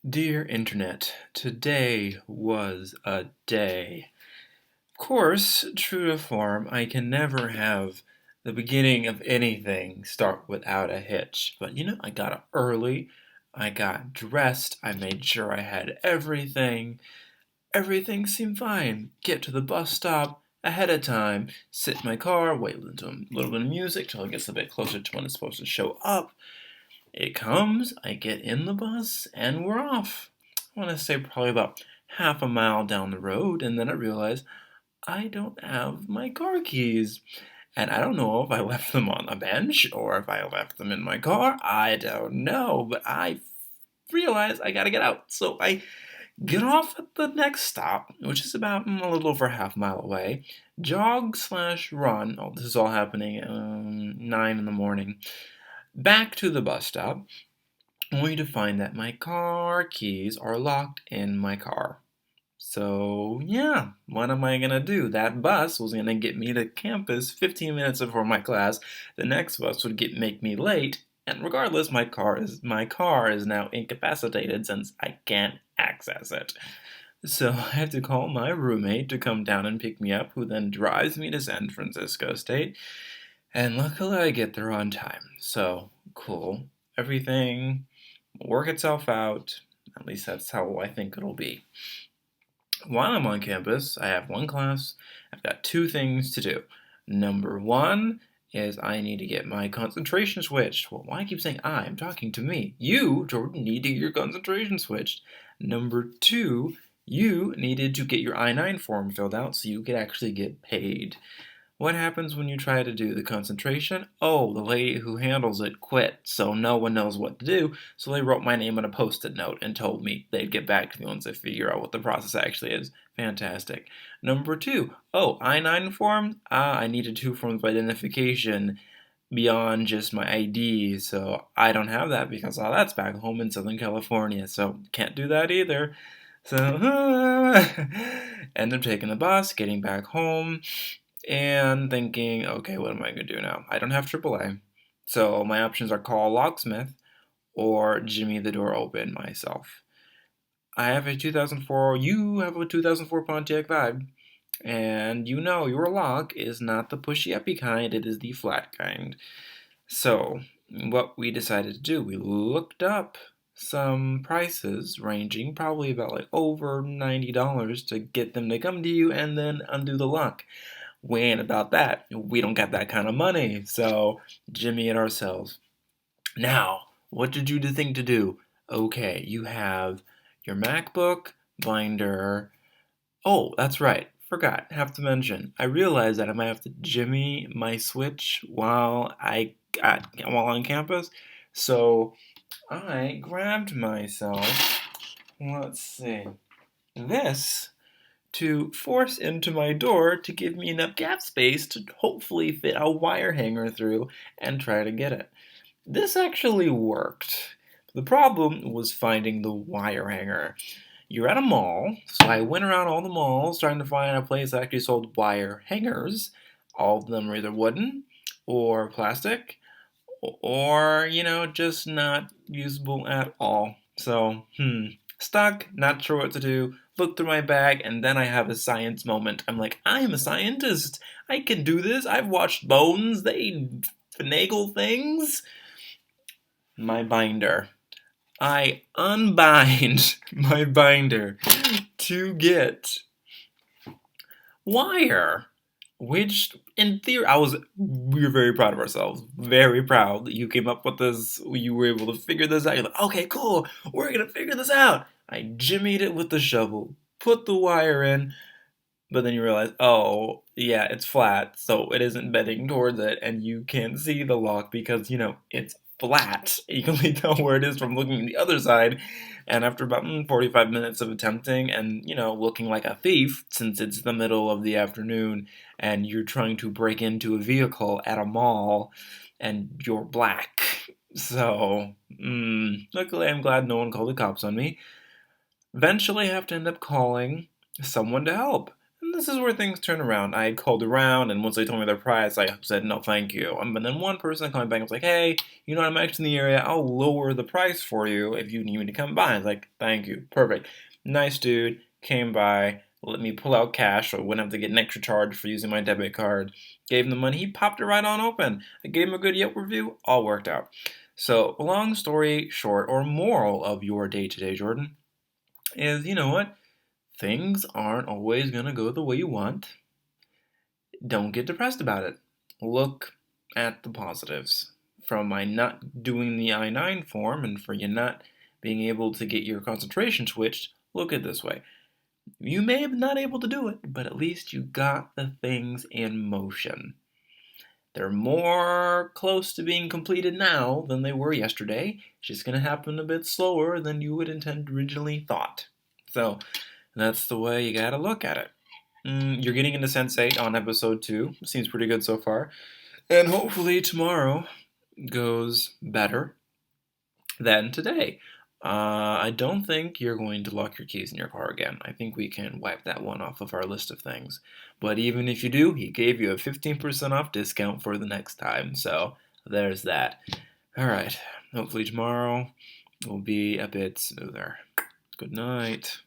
Dear Internet, today was a day. Of course, true to form, I can never have the beginning of anything start without a hitch. But I got up early, I got dressed, I made sure I had everything. Everything seemed fine. Get to the bus stop ahead of time, sit in my car, wait to a little bit of music till it gets a bit closer to when it's supposed to show up. It comes, I get in the bus, and we're off. I want to say probably about half a mile down the road, and then I realize I don't have my car keys. And I don't know if I left them on the bench or if I left them in my car. I don't know, but I realize I gotta get out. So I get off at the next stop, which is about a little over half a mile away. Jog slash run. Oh, this is all happening at 9 in the morning. Back to the bus stop only to find that my car keys are locked in my car. So, yeah, what am I gonna do? That bus was gonna get me to campus 15 minutes before my class. The next bus would make me late, and regardless, my car is now incapacitated since I can't access it. So I have to call my roommate to come down and pick me up, who then drives me to San Francisco State. And luckily I get there on time. So, cool. Everything will work itself out. At least that's how I think it'll be. While I'm on campus, I have one class. I've got two things to do. Number one is I need to get my concentration switched. Well, why I keep saying I? I'm talking to me. You, Jordan, need to get your concentration switched. Number two, you needed to get your I-9 form filled out so you could actually get paid. What happens when you try to do the concentration? Oh, the lady who handles it quit, so no one knows what to do, so they wrote my name on a post-it note and told me they'd get back to me once they figure out what the process actually is. Fantastic. Number two, oh, I-9 form? I needed two forms of identification beyond just my ID, so I don't have that because all that's back home in Southern California, so can't do that either. So, end up taking the bus, getting back home, and thinking, okay, what am I going to do now? I don't have AAA. So my options are call a locksmith or jimmy the door open myself. I have a 2004, you have a 2004 Pontiac Vibe. And your lock is not the pushy uppy kind, it is the flat kind. So, what we decided to do, we looked up some prices ranging probably about like over $90 to get them to come to you and then undo the lock. We ain't about that. We don't got that kind of money. So, Jimmy and ourselves. Now, what did you think to do? Okay, you have your MacBook, binder. Oh, that's right. Forgot. Have to mention. I realized that I might have to jimmy my Switch while on campus. So, I grabbed myself. Let's see. This to force into my door to give me enough gap space to hopefully fit a wire hanger through and try to get it. This actually worked. The problem was finding the wire hanger. You're at a mall, so I went around all the malls trying to find a place that actually sold wire hangers. All of them were either wooden or plastic or, just not usable at all. So, stuck, not sure what to do, look through my bag, and then I have a science moment. I'm like, I am a scientist. I can do this. I've watched Bones. They finagle things. My binder. I unbind my binder to get wire. Which, in theory, we were very proud of ourselves. Very proud that you came up with this. You were able to figure this out. You're like, okay, cool. We're going to figure this out. I jimmied it with the shovel, put the wire in, but then you realize, oh, yeah, it's flat, so it isn't bending towards it, and you can't see the lock because, it's flat. You can only tell where it is from looking at the other side. And after about 45 minutes of attempting and, looking like a thief, since it's the middle of the afternoon and you're trying to break into a vehicle at a mall and you're black. So, luckily I'm glad no one called the cops on me. Eventually I have to end up calling someone to help. And this is where things turn around. I called around, and once they told me their price, I said, no, thank you. But then one person called me back and was like, hey, I'm actually in the area. I'll lower the price for you if you need me to come by. I was like, thank you. Perfect. Nice dude. Came by. Let me pull out cash so I wouldn't have to get an extra charge for using my debit card. Gave him the money. He popped it right on open. I gave him a good Yelp review. All worked out. So, long story short, or moral of your day today, Jordan, is you know what? Things aren't always going to go the way you want. Don't get depressed about it. Look at the positives. From my not doing the I-9 form and for you not being able to get your concentration switched, look at it this way. You may have not able to do it, but at least you got the things in motion. They're more close to being completed now than they were yesterday. It's just going to happen a bit slower than you would intend originally thought. So that's the way you got to look at it. You're getting into Sense8 on episode 2. Seems pretty good so far. And hopefully tomorrow goes better than today. I don't think you're going to lock your keys in your car again. I think we can wipe that one off of our list of things. But even if you do, he gave you a 15% off discount for the next time. So there's that. All right. Hopefully tomorrow will be a bit smoother. Good night.